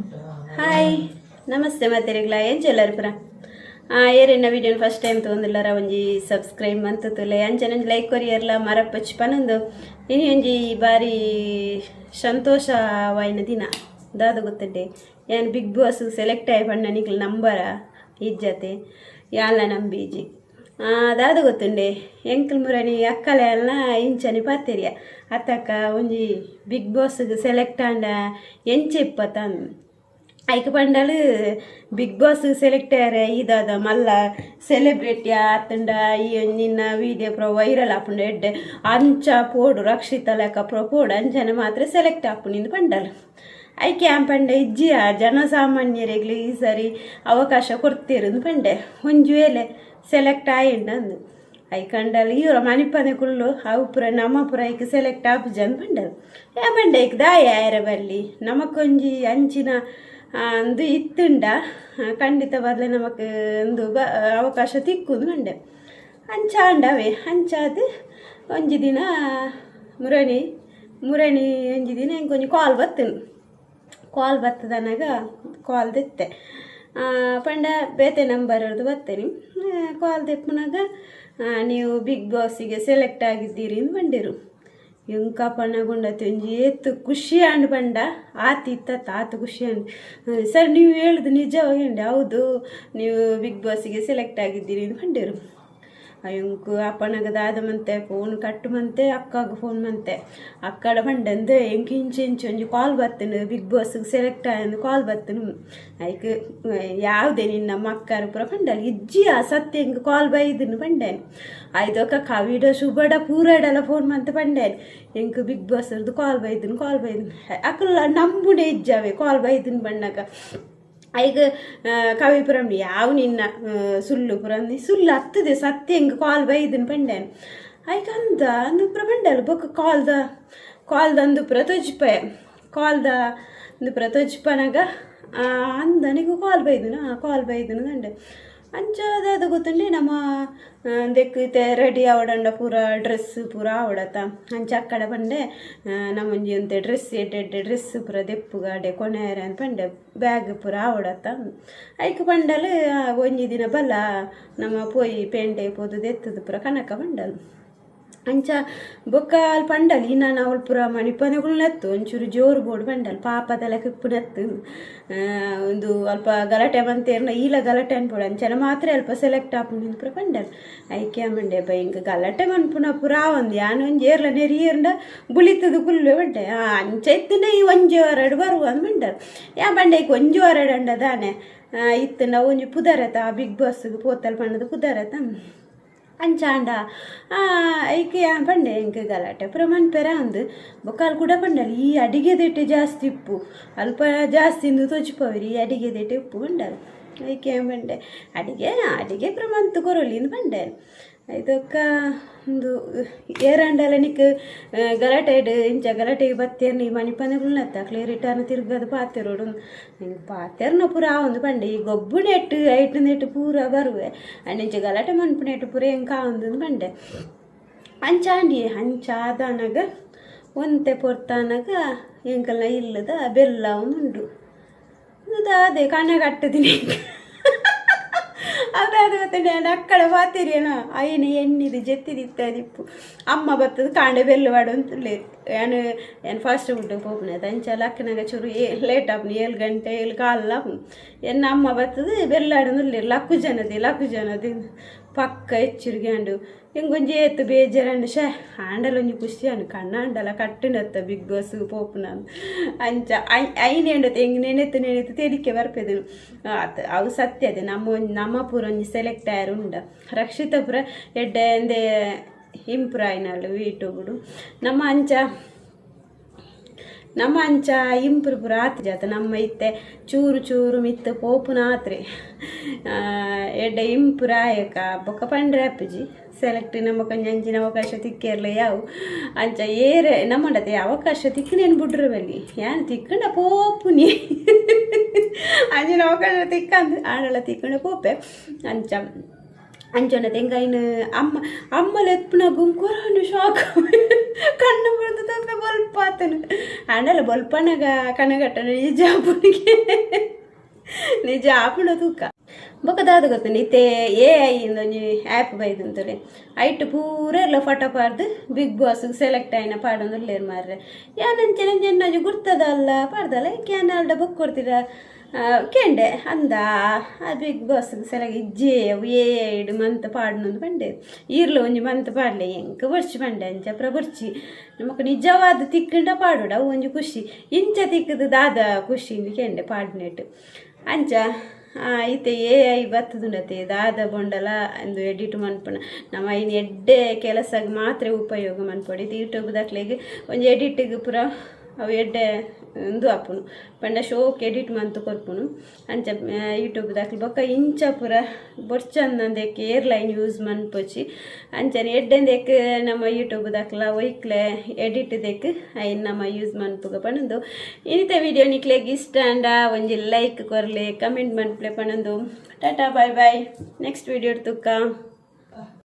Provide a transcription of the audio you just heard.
hi ನಮಸ್ತೆ ಮಾತೆರೆಗ್ಲ ಎಂಚೆಲ್ಲರು ಪುರ ಏರೆನ್ನ ವಿಡಿಯೋನ ಫಸ್ಟ್ ಟೈಮ್ ತೊಗೊಂದಿಲ್ಲಾರ ಒಂಜಿ ಸಬ್ಸ್ಕ್ರೈಬ್ ಮಂತುಲೆ ಅಂಚನೆ ಲೈಕ್ ಕೊರಿಯರ್ಲ ಮರಪ್ಪಚ್ಚಿ ಪನೊಂದು ಇನಿ ಒಂಜಿ ಬಾರಿ ಸಂತೋಷವಾಯಿನ ದಿನ ದಾದ ಗೊತ್ತಡ್ಡೆ ಏನು ಬಿಗ್ ಬಾಸ್ ಸೆಲೆಕ್ಟ್ ಆಯ್ ಪಣ್ಣ ನಿಕ್ಲು ನಂಬರ ಇಜ್ಜತೆ ಯಾಲ ನಂಬೀಜಿ ದಾದ ಗೊತ್ತುಂಡೆ ಎಂಕಲ್ ಮುರನಿ ಅಕ್ಕಲೆ ಎಲ್ಲ ಇಂಚನಿ ಪಾತೆರಿಯ ಅತ್ತಕ್ಕ ಒಂಜಿ ಬಿಗ್ ಬಾಸ್ಗೆ ಸೆಲೆಕ್ಟ್ ಆಂಡ ಎಂಚೆ ಇಪ್ಪತ್ತಂದು ಐಕ ಪಂಡಲು ಬಿಗ್ ಬಾಸ್ ಸೆಲೆಕ್ಟ್ ಆಯ್ರೆ ಇದಾದ ಮಲ್ಲ ಸೆಲೆಬ್ರಿಟಿ ಆತಂಡ ಈ ನಿನ್ನ ವೀಡಿಯೋ ಪ್ರೋ ವೈರಲ್ ಆಪುಂಡು ಎಡ್ಡೆ ಅಂಚ ಪೋಡು ರಕ್ಷಿತ ಲೆಕ್ಕ ಪ್ರೋ ಪೋಡು ಅಂಚನೆ ಮಾತ್ರ ಸೆಲೆಕ್ಟ್ ಆಪುಂಡು ಪಂಡಲು ಐಕೆ ಪಂಡ ಇಜ್ಜಿಯ ಜನಸಾಮಾನ್ಯರಿಗೆ ಈ ಸರಿ ಅವಕಾಶ ಕೊಡ್ತಿರು ಪಂಡೆ ಒಂಜು ವೇಳೆ ಸೆಲೆಕ್ಟ್ ಆಯ್ಂಡು ಅಂದು ಐಕಂಡಲು ಇವರ ಮಣಿಪನೆ ಕುಳ್ಳು ಅವು ಪುರ ನಮ್ಮ ಪುರ ಐಕೆ ಸೆಲೆಕ್ಟ್ ಆಪುಜ ಅಂದು ಪಂಡಲು ಯಾ ಪಂಡ ಐಕ್ ದಾಯ ಆಯ್ರೆ ಬಲ್ಲಿ ನಮಕೊಂಜಿ ಅಂಚಿನ ಒಂದು ಇತ್ತುಂಡ ಖಂಡಿತ ಬದಲೇ ನಮಗೆ ಒಂದು ಅವಕಾಶ ತಿಕ್ಕುದು ಮಂಡೆ ಅಂಚಾಂಡವೇ ಅಂಚಾದು ಒಂಜಿ ದಿನ ಮುರಣಿ ಒಂಜಿ ದಿನ ಹೆಂಗೆ ಕೊಂಚ ಕಾಲ್ ಬರ್ತದನಾಗ ಕಾಲ್ ತೆತ್ತೆ ಪಂಡ ಬೇತೆ ನಂಬರ್ ಅವ್ರದ್ದು ಬರ್ತೇನೆ ಕಾಲ್ ತೆಪ್ಪನಾಗ ನೀವು ಬಿಗ್ ಬಾಸಿಗೆ ಸೆಲೆಕ್ಟ್ ಆಗಿದ್ದೀರಿ ಅಂತ ಬಂದಿರು ಎಂಕ ಪಣಗೊಂಡತಿ ಒಂಜಿ ಏತು ಖುಷಿ ಅಂಡು ಪಂಡ ಆತು ಖುಷಿ ಅಂಡು ಸರ್ ನೀವು ಹೇಳುದು ನಿಜವಾಗಿ ಹೌದು ನೀವು ಬಿಗ್ ಬಾಸಿಗೆ ಸೆಲೆಕ್ಟ್ ಆಗಿದ್ದೀರಿ ಅಂತ ಬಂದಿರು ಅಯ್ಯಂಕು ಅಪ್ಪನಾಗ ದಾದ ಮಂತೆ ಫೋನ್ ಕಟ್ಟು ಮಂತೆ ಅಕ್ಕಾಗ ಫೋನ್ ಮಂತೆ ಅಕ್ಕಡ ಬಂಡಂದು ಇಂಚು ಒಂಜಿ ಕಾಲ್ ಬರ್ತನು ಬಿಗ್ ಬಾಸ್ಗೆ ಸೆಲೆಕ್ಟ್ ಆಯಂದು ಕಾಲ್ ಬರ್ತನು ಐಕ್ ಯಾವುದೇ ನಿನ್ನ ಮಕ್ಕರು ಪುರ ಪಂಡಲ್ ಇಜ್ಜಿಯ ಸತ್ಯ ಹಿಂಗೆ ಕಾಲ್ ಬೈದನು ಪಂಡೇನು ಆಯ್ತು ಕವಿಡ ಶುಭಡ ಪೂರಡಲ್ಲ ಫೋನ್ ಮಂತ ಪಂಡೇನು ಹೆಂಗೆ ಬಿಗ್ ಬಾಸ್ ಅವ್ರದ್ದು ಕಾಲ್ ಬೈದನು ಅಕ್ಕಲ್ಲ ನಂಬುಡೆ ಇಜ್ಜಾವೆ ಕಾಲ್ ಬೈದನು ಬಣ್ಣಗ ಐಗ ಕವಿಪುರಂ ಯಾವ ನಿನ್ನ ಸುಳ್ಳು ಪುರಂದಿ ಸುಳ್ಳು ಹತ್ತದೆ ಸತ್ಯ ಹಿಂಗೆ ಕಾಲ್ ಬೈದನು ಪಂಡೇನು ಐಕ ಅಂದು ಪುರ ಪಂಡಲು ಬೊಕ್ಕ ಕಾಲ್ದಂದು ಪುರ ತೊಜ್ಪೆ ಕಾಲ್ದ ಪುರ ತೊಜ್ಪನಾಗ ಅಂದನಿಗೂ ಕಾಲ್ ಬೈದನು ದಂಡೆ ಅಂಚಾದ ಗೊತ್ತಂಡೆ ನಮ್ಮ ದೆಕ್ಕೈತೆ ರೆಡಿ ಆವಡಂಡ ಪೂರ ಡ್ರೆಸ್ ಪೂರ ಆವಡತ ಅಂಚ ಅಕ್ಕಡ ಪಂಡೆ ನಮ್ಮೊಂಜಿ ಒಂತೆ ಡ್ರೆಸ್ ಎಡ್ಡೆ ಡ್ರೆಸ್ ಪೂರ ದೆಪ್ಪುಗಾಡೆ ಕೊನೆಯರೆ ಅಂತ ಪಂಡೆ ಬ್ಯಾಗ್ ಪೂರ ಆವಡತ ಐಕ ಪಂಡಲು ಒಂಜಿ ದಿನ ಬಲ್ಲ ನಮ್ಮ ಪೋಯಿ ಪೇಂಟೆ ಪೋದು ದೆತ್ತದು ಪೂರ ಕನಕ ಪಂಡಲು ಅಂಚ ಬೊಕ್ಕ ಅಲ್ಲಿ ಪಂಡಲ್ ಇನ್ನ ಅವಳು ಪುರ ಮಣಿಪನೆಗಳು ನೆತ್ತು ಒಂಚೂರು ಜೋರು ಬೋಡು ಪಂಡಲ್ ಪಾಪದೆಲ್ಲ ಕಿಪ್ಪು ನೆತ್ತು ಒಂದು ಅಲ್ಪ ಗಲಾಟೆ ಬಂತೇರ್ನ ಈಲ ಗಲಾಟೆ ಅನ್ಪೋಡು ಅಂಚನ ಮಾತ್ರ ಅಲ್ಪ ಸೆಲೆಕ್ಟ್ ಆಪುಂಡು ಪುರ ಪಂಡಲ್ ಐಕೆ ಮಂಡೆ ಬೈ ಹಿಂಗೆ ಗಲಾಟೆ ಮನ್ಪುನ ಪುರ ಒಂದು ಯಾನು ಒಂಜಿ ಏರ್ಲ ನೆರಿಯರ್ಂಡ ಬುಳಿತದು ಕುಲ್ಲು ಬಡ್ಡೆ ಅಂಚ ಇತ್ತಂಡೆ ಈ ಒಂಜು ಎರಡು ಬರುವ ಅಂದ್ ಮಂಡಲ್ ಯಾ ಬಂಡೆ ಈಗ ಒಂಜು ಎರಡು ಅಂಡ ದಾನೆ ಇತ್ತು ನಾವು ಒಂಜಿ ಪುದರತ ಬಿಗ್ ಬಾಸ್ಗೆ ಪೋತಲ್ ಪಂಡದು ಪುದರತ ಅಂಚಾಂಡ ಐಕೆ ಪಂಡೆ ಇಂಕ ಗಲಾಟೆ ಪ್ರಮಾಣ ಪೆರ ಅಂದು ಬೊಕ್ಕಾಲು ಕೂಡ ಪಂಡಲ್ ಈ ಅಡಿಗೆದೆಟ್ಟೆ ಜಾಸ್ತಿ ಉಪ್ಪು ಅಲ್ಪ ಜಾಸ್ತಿ ಇಂದು ತೊಚ್ಪವರಿ ಈ ಅಡಿಗೆದೆಟ್ಟೆ ಉಪ್ಪು ಪಂಡಲ್ ಐಕೆ ಪಂಡೆ ಅಡಿಗೆ ಪ್ರಮಾಣ ಕೊರಲಿಂದು ಪಂಡೆ ಇದಕ್ಕ ಒಂದು ಏರಂಡಲ ನಿಕ್ ಗಲಾಟೆ ಇಂಚ ಗಲಾಟೆಗೆ ಬತ್ತೇರ್ನಿ ಮಣಿ ಪಂದಗಳನ್ನತ್ತ ಕ್ಲಿಯರಿಟರ್ನ ತಿರ್ಗದು ಪಾತೆರೋಡು ಹಿಂಗೆ ಪಾತೆರ್ನ ಪೂರ ಒಂದು ಪಂಡೆ ಈ ಗೊಬ್ಬು ನೆಟ್ಟು ನೆಟ್ಟು ಪೂರ ಬರುವೆ ಅಂಚೆ ಗಲಾಟೆ ಮನ್ಪು ನೆಟ್ಟು ಪೂರ ಹೆಂಗೆ ಒಂದು ಪಂಡೆ ಅಂಚಾದನಾಗ ಒಂತೆ ಪೊರ್ತಾನಾಗ ಎಂಕಲ್ನ ಇಲ್ಲದ ಬೆಲ್ಲ ಉಂಡು ಅದೇ ಕಣ್ಣಗಟ್ಟದಿನಿ ಅದಾದ ಮತ್ತೆ ನಾನು ಅಕ್ಕಡ ಪಾತಿರಿಯನ ಅಯ್ಯನ ಎಣ್ಣಿದು ಜೆತ್ತಿದಿತ್ತದಿಪ್ಪು ಅಮ್ಮ ಬರ್ತದೆ ಕಾಂಡೆ ಬೆಲ್ಲವಾಡು ಅಂತಲೇ ಏನು ಫಾಸ್ಟ್ ಫುಡ್ ಹೋಗ್ನೆ ಅಂಚಲ್ಲ ಅಕ್ಕನಾಗ ಚೂರು ಲೇಟ್ ಆಪ್ನು 7 ಗಂಟೆ 7 ಕಾಲ ಎನ್ನ ಅಮ್ಮ ಬರ್ತದೆ ಬೆಲ್ಲಾಡು ಲಕ್ಕು ಜನದಿ ಪಕ್ಕ ಹೆಚ್ಚಿರ್ಗ್ಯಾಂಡು ಹಿಂಗೊಂಜಿ ಏತು ಬೇಜಾರಂಡು ಹ್ಯಾಂಡಲ್ ಒಂಜಿ ಖುಷಿ ಅನ್ನು ಕಣ್ಣಾಂಡಲ ಕಟ್ಟಿನತ್ತ ಬಿಗ್ ಬಾಸ್ ಪೋಪುನ ಅಂಚ ಐನ್ ಎಂಡತ್ತೆ ಹೆಂಗೆ ನೆನೆತ್ತು ತೆಡಿಕೆ ಬರ್ಪೆದನು ಅವು ಸತ್ಯ ಅದೇ ನಮ್ಮ ಪೂರ ಒಂಜಿ ಸೆಲೆಕ್ಟ್ ಆಯರು ಉಂಡ ರಕ್ಷಿತ ಪುರ ಎಡ್ಡೆ ಎಂದೇ ಇಂಪ್ರೂವ್ ಆಯ್ನಳು ವೀಟುಗುಡು ನಮ್ಮ ಅಂಚ ಇಂಪ್ರೂವ್ ಪುರ ಆತ ಜಾತ ನಮ್ಮ ಇತ್ತೆ ಚೂರು ಮಿತ್ತು ಪೋಪುನ ಆತ್ರಿ ಎಡ್ಡೆ ಇಂಪ್ರೂವ್ ಆಯಕ ಬೊಕ್ಕ ಪಂಡ್ರೆ ಅಪ್ಪಜಿ ಸೆಲೆಕ್ಟ್ ನಮಕ್ ಅಂಚಿನ ಅವಕಾಶ ತಿಕ್ಕೇರ್ಲ ಯಾವು ಅಂಚ ನಮ್ಮಡತೆ ಅವಕಾಶ ತಿಕ್ಕನೇನು ಬಿಡ್ರು ಬಲ್ಲಿ ಯಾನು ತಿಕ್ಕಂಡ ಪೋಪುನಿ ಅಂಚಿನ ಅವಕಾಶ ತಿಕ್ಕಂದು ಆಡಳ ತಿಕ್ಕಂಡ ಪೋಪೆ ಅಂಚ ಅಂಚೊಂಡ ತೆಂಗಾಯಿನ ಅಮ್ಮಲು ಎಪ್ಪುನ ಗುಂಕುರನು ಶಾಕ್ ಕಣ್ಣು ಬಿಡ್ದು ತಪ್ಪೆ ಬೊಲ್ಪ ಆತನು ಅಂಡಲ್ಲ ಬೊಲ್ಪನಾಗ ಕಣ್ಣಗಟ್ಟನ ನಿಜ ಆಪುಣ ತೂಕ ಬೊಕ್ಕದಾದ ಗೊತ್ತುಂಡು ಇತ್ತೆ AI ಒಂಜಿ ಆ್ಯಪ್ ಬೈದಂತುಲೆ ಐಟ್ ಪೂರ ಎಲ್ಲ ಫೋಟೋ ಪಾಡ್ದು ಬಿಗ್ ಬಾಸ್ ಸೆಲೆಕ್ಟ್ ಆಯ್ನ ಪಾಡೊಂದುಲ್ಲೇರು ಮಾರ್ರೆ ಯಾನಂಚೆ ಗುರ್ತದಲ್ಲ ಪಾಡ್ದಲ್ಲ ಕ್ಯಾನಲ್ಡ ಬುಕ್ ಕೊಡ್ತೀರ ಕೆಂಡೆ ಅಂದ ಆ ಬಿಗ್ ಬಾಸ್ ಸೆಲೆಕ್ಟ್ ಇಜ್ಜೆ AI ಮಂತ್ ಪಾಡ್ನೊಂದು ಪಂಡೆ ಈರ್ಲು ಒಂಜಿ ಮಂತ್ ಪಾಡ್ಲೆ ಎಂಕ ಬರ್ಚಿ ಪಂಡೆ ಅಂಚಪ್ರ ಬರ್ಚಿ ನಮಕ್ ನಿಜವಾದ ತಿಕ್ಕಂಡ ಪಾಡೋಡ ಅವು ಒಂಜಿ ಖುಷಿ ಇಂಚ ತಿಕ್ಕದು ದಾದ ಖುಷಿ ಕೆಂಡೆ ಪಾಡ್ನೆಟ್ಟು ಅಂಚ ಐತೆ AI ಬತ್ತದುಂಡತೆ ದಾದ ಬೊಂಡಲ ಅಂದು ಎಡಿಟ್ ಮನ್ಪುನ ನಮ್ಮ ಐನು ಎಡ್ಡೆ ಕೆಲಸಕ್ಕೆ ಮಾತ್ರ ಉಪಯೋಗ ಮನ್ಪೊಡು ಇದು ಯೂಟ್ಯೂಬ್ ದಾಖಲೆಗೆ ಒಂಜಿ ಎಡಿಟಿಗೆ ಪೂರ ಅವು ಎಡ್ಡೆ ಒಂದು ಆಪುನು ಪಂಡ ಶೋಕ್ ಎಡಿಟ್ ಮಂತು ಕೊರ್ಪುನು ಅಂಚ ಯೂಟ್ಯೂಬ್ ದಾಖಲೆ ಬೊಕ್ಕ ಇಂಚ ಪೂರ ಬೊರ್ಚಂದಂದೆಕ್ಕೆ ಏರ್ಲೈನ್ ಯೂಸ್ ಮನ್ಪೊಚ್ಚಿ ಅಂಚನೆ ಎಡ್ಡೆಂದೆಕ್ಕೆ ನಮ್ಮ ಯೂಟ್ಯೂಬ್ ದಾಖಲ ಒಯ್ಕ್ಲೆ ಎಡಿಟ್ ದೆಕ್ ಐನ್ ನಮ್ಮ ಯೂಸ್ ಮನ್ಪುಗ ಪಣಂದು ಇನ್ನಿತ ವಿಡಿಯೋ ನಿಕ್ಲೆಗ್ ಇಷ್ಟ ಅಂಡ ಒಂಜಿ ಲೈಕ್ ಕೊರ್ಲೆ ಕಮೆಂಟ್ ಮನ್ಪ್ಲೆ ಪಣಂದು ಟಾಟಾ ಬಾಯ್ ಬಾಯ್ ನೆಕ್ಸ್ಟ್ ವಿಡಿಯೋ ತುಕ್ಕ